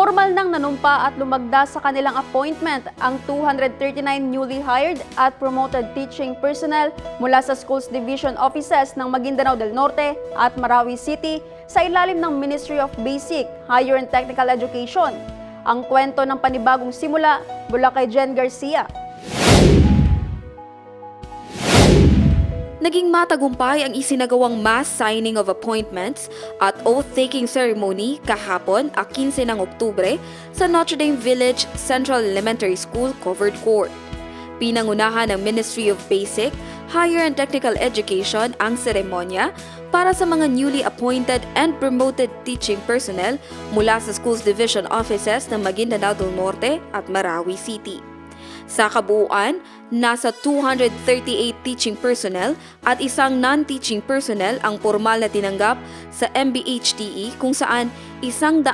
Formal nang nanumpa at lumagda sa kanilang appointment ang 239 newly hired at promoted teaching personnel mula sa Schools Division Offices ng Maguindanao del Norte at Marawi City sa ilalim ng Ministry of Basic, Higher and Technical Education. Ang kwento ng panibagong simula mula kay Jen Garcia. Naging matagumpay ang isinagawang mass signing of appointments at oath-taking ceremony kahapon, 15 ng Oktubre, sa Notre Dame Village Central Elementary School Covered Court. Pinangunahan ng Ministry of Basic, Higher and Technical Education ang seremonya para sa mga newly appointed and promoted teaching personnel mula sa Schools Division Offices ng Maguindanao del Norte at Marawi City. Sa kabuuan, nasa 238 teaching personnel at isang non-teaching personnel ang formal na tinanggap sa MBHTE kung saan 107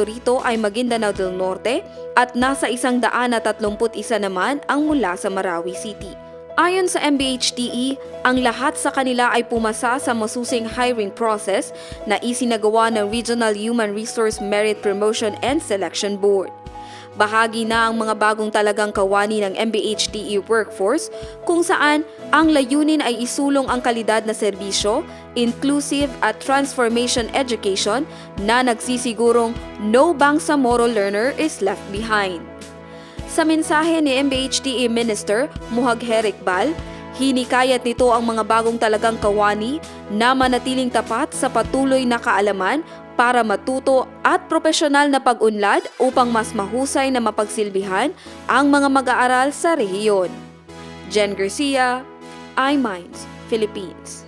rito ay Maguindanao del Norte at nasa 131 naman ang mula sa Marawi City. Ayon sa MBHTE, ang lahat sa kanila ay pumasa sa masusing hiring process na isinagawa ng Regional Human Resource Merit Promotion and Selection Board. Bahagi na ang mga bagong talagang kawani ng MBHTE workforce kung saan ang layunin ay isulong ang kalidad na serbisyo, inclusive at transformation education na nagsisigurong no bangsamoro learner is left behind. Sa mensahe ni MBHTE Minister Muhagher Iqbal, hinikayat nito ang mga bagong talagang kawani na manatiling tapat sa patuloy na kaalaman para matuto at propesyonal na pag-unlad upang mas mahusay na mapagsilbihan ang mga mag-aaral sa rehiyon. Jen Garcia, iMinds, Philippines.